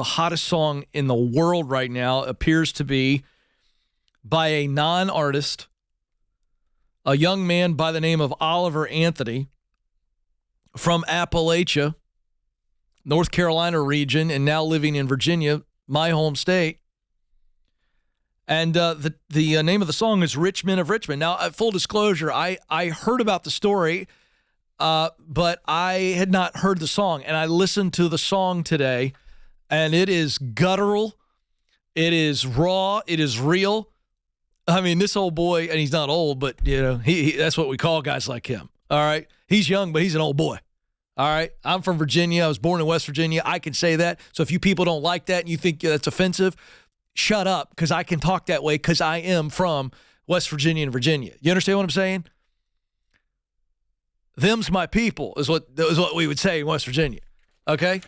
the hottest song in the world right now appears to be by a non-artist, a young man by the name of Oliver Anthony from Appalachia, North Carolina region, and now living in Virginia, my home state. And the name of the song is Rich Men of Richmond. Now, full disclosure, I heard about the story, but I had not heard the song. And I listened to the song today, and it is guttural. It is raw. It is real. I mean, this old boy, and he's not old, but, you know, he that's what we call guys like him. All right? He's young, but he's an old boy. All right? I'm from Virginia. I was born in West Virginia. I can say that. So if you people don't like that and you think that's offensive, shut up, because I can talk that way because I am from West Virginia and Virginia. You understand what I'm saying? Them's my people is what we would say in West Virginia. Okay?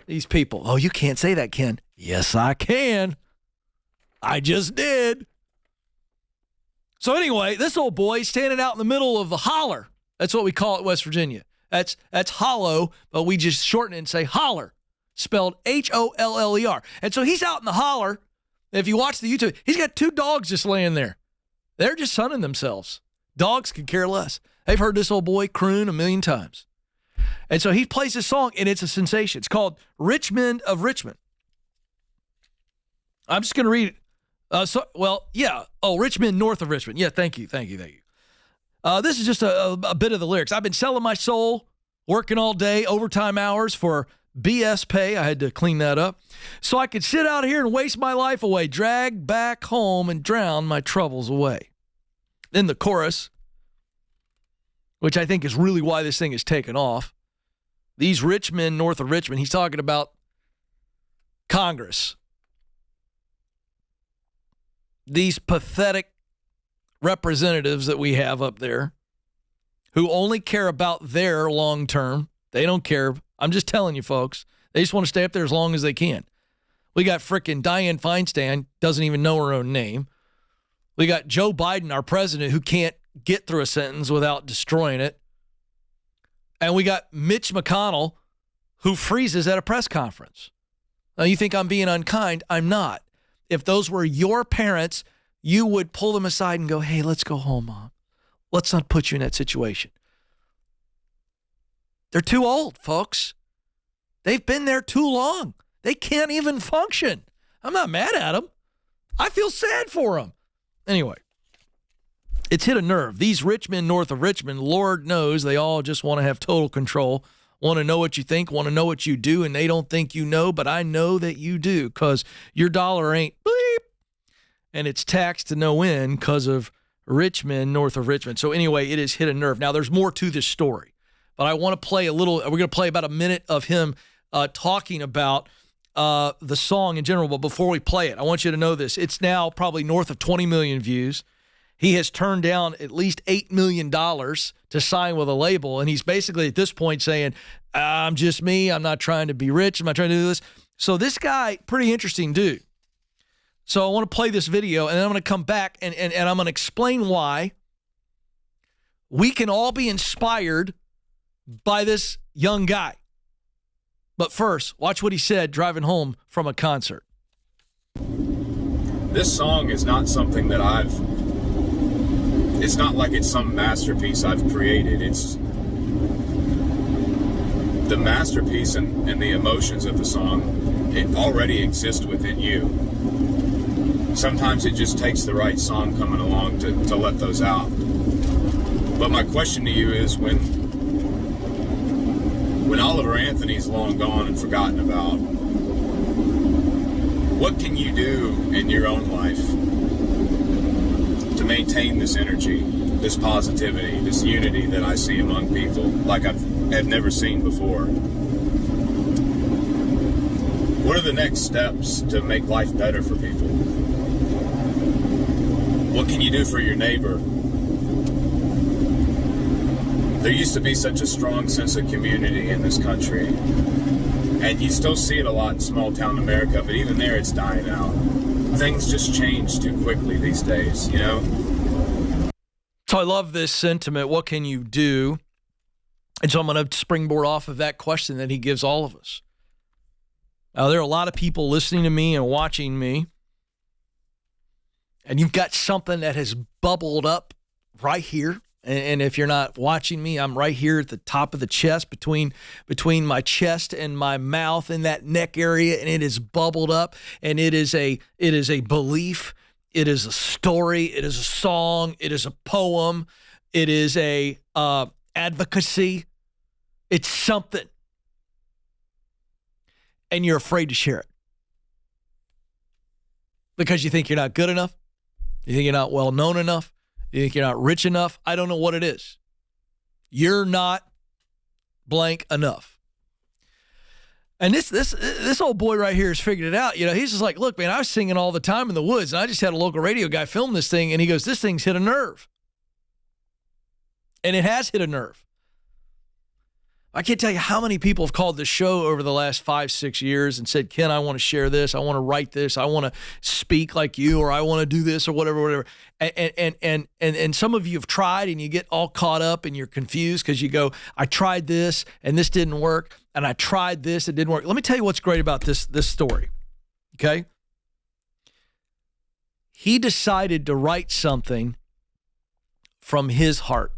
These people. Oh, you can't say that, Ken. Yes, I can. I just did. So anyway, this old boy standing out in the middle of the holler. That's what we call it, West Virginia. That's hollow, but we just shorten it and say holler, spelled Holler. And so he's out in the holler. If you watch the YouTube, he's got two dogs just laying there. They're just sunning themselves. Dogs could care less. They've heard this old boy croon a million times. And so he plays this song, and it's a sensation. It's called Rich Men of Richmond. I'm just going to read it. Richmond, north of Richmond. Yeah, thank you. This is just a bit of the lyrics. I've been selling my soul, working all day, overtime hours for BS pay. I had to clean that up. So I could sit out here and waste my life away, drag back home and drown my troubles away. Then the chorus, which I think is really why this thing is taken off. These rich men north of Richmond, he's talking about Congress. These pathetic representatives that we have up there who only care about their long term. They don't care. I'm just telling you, folks. They just want to stay up there as long as they can. We got frickin' Dianne Feinstein, doesn't even know her own name. We got Joe Biden, our president, who can't get through a sentence without destroying it. And we got Mitch McConnell, who freezes at a press conference. Now, you think I'm being unkind. I'm not. If those were your parents, you would pull them aside and go, hey, let's go home, Mom. Let's not put you in that situation. They're too old, folks. They've been there too long. They can't even function. I'm not mad at them. I feel sad for them. Anyway, it's hit a nerve. These rich men north of Richmond, Lord knows they all just want to have total control, want to know what you think, want to know what you do, and they don't think you know, but I know that you do because your dollar ain't bleep, and it's taxed to no end because of rich men north of Richmond. So anyway, it has hit a nerve. Now, there's more to this story, but I want to play we're going to play about a minute of him talking about the song in general. But before we play it, I want you to know this. It's now probably north of 20 million views. He has turned down at least $8 million to sign with a label. And he's basically at this point saying, I'm just me. I'm not trying to be rich. I'm not trying to do this. So this guy, pretty interesting dude. So I want to play this video, and then I'm going to come back and I'm going to explain why we can all be inspired by this young guy. But first, watch what he said driving home from a concert. This song is not something that it's not like it's some masterpiece I've created. It's the masterpiece and the emotions of the song, it already exists within you. Sometimes it just takes the right song coming along to let those out. But my question to you is, when Oliver Anthony's long gone and forgotten about, what can you do in your own life to maintain this energy, this positivity, this unity that I see among people like I've never seen before? What are the next steps to make life better for people? What can you do for your neighbor? There used to be such a strong sense of community in this country, and you still see it a lot in small town America, but even there it's dying out. Things just change too quickly these days, you know? So I love this sentiment. What can you do? And so I'm going to springboard off of that question that he gives all of us. Now, there are a lot of people listening to me and watching me, and you've got something that has bubbled up right here. And if you're not watching me, I'm right here at the top of the chest, between my chest and my mouth, in that neck area, and it is bubbled up. And it is a belief, it is a story, it is a song, it is a poem, it is a advocacy. It's something, and you're afraid to share it because you think you're not good enough, you think you're not well known enough. You think you're not rich enough? I don't know what it is. You're not blank enough. And this old boy right here has figured it out. You know, he's just like, look, man, I was singing all the time in the woods, and I just had a local radio guy film this thing, and he goes, this thing's hit a nerve. And it has hit a nerve. I can't tell you how many people have called this show over the last 5-6 years and said, Ken, I want to share this. I want to write this. I want to speak like you, or I want to do this, or whatever. And some of you have tried, and you get all caught up and you're confused because you go, I tried this and this didn't work. And I tried this, it didn't work. Let me tell you what's great about this story. Okay. He decided to write something from his heart.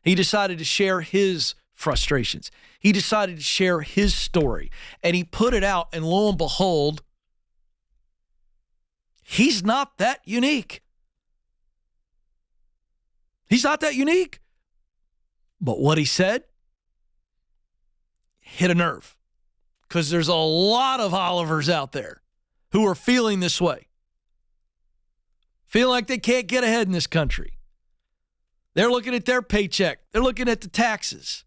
He decided to share his frustrations. He decided to share his story, and he put it out, and lo and behold, he's not that unique. He's not that unique. But what he said hit a nerve, because there's a lot of Olivers out there who are feeling this way, feel like they can't get ahead in this country. They're looking at their paycheck. They're looking at the taxes.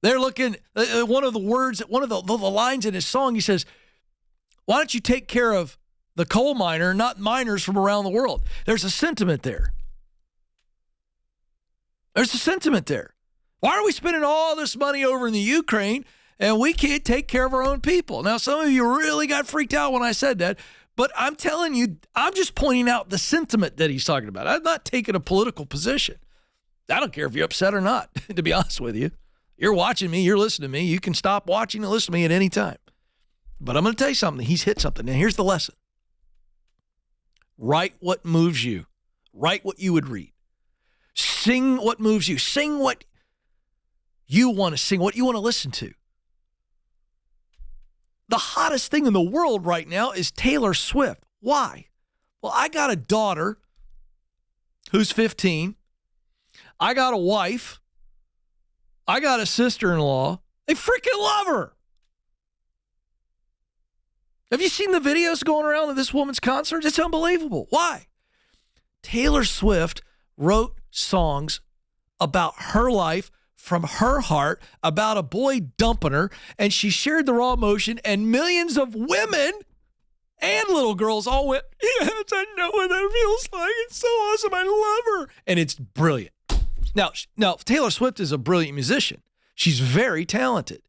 They're looking, one of the lines in his song, he says, why don't you take care of the coal miner, not miners from around the world? There's a sentiment there. There's a sentiment there. Why are we spending all this money over in the Ukraine and we can't take care of our own people? Now, some of you really got freaked out when I said that, but I'm telling you, I'm just pointing out the sentiment that he's talking about. I'm not taking a political position. I don't care if you're upset or not, to be honest with you. You're watching me, you're listening to me. You can stop watching and listen to me at any time. But I'm going to tell you something. He's hit something. Now, here's the lesson. Write what moves you. Write what you would read. Sing what moves you. Sing what you want to sing, what you want to listen to. The hottest thing in the world right now is Taylor Swift. Why? Well, I got a daughter who's 15. I got a wife. I got a sister-in-law. They freaking love her. Have you seen the videos going around of this woman's concerts? It's unbelievable. Why? Taylor Swift wrote songs about her life from her heart, about a boy dumping her, and she shared the raw emotion, and millions of women and little girls all went, yes, I know what that feels like. It's so awesome. I love her. And it's brilliant. Now, Taylor Swift is a brilliant musician. She's very talented.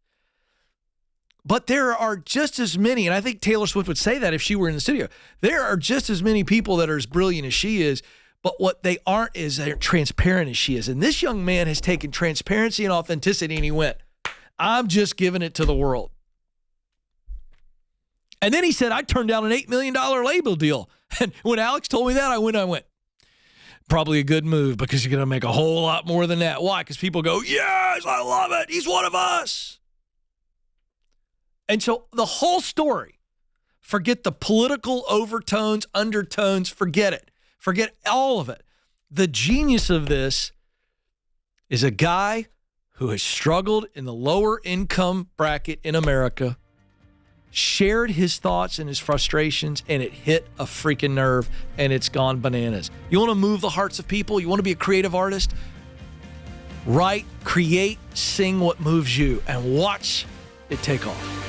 But there are just as many, and I think Taylor Swift would say that if she were in the studio, there are just as many people that are as brilliant as she is, but what they aren't is they're transparent as she is. And this young man has taken transparency and authenticity, and he went, I'm just giving it to the world. And then he said, I turned down an $8 million label deal. And when Alex told me that, I went, probably a good move, because you're going to make a whole lot more than that. Why? Because people go, yes, I love it. He's one of us. And so the whole story, forget the political overtones, undertones, forget it. Forget all of it. The genius of this is a guy who has struggled in the lower income bracket in America, shared his thoughts and his frustrations, and it hit a freaking nerve, and it's gone bananas. You want to move the hearts of people? You want to be a creative artist? Write, create, sing what moves you, and watch it take off.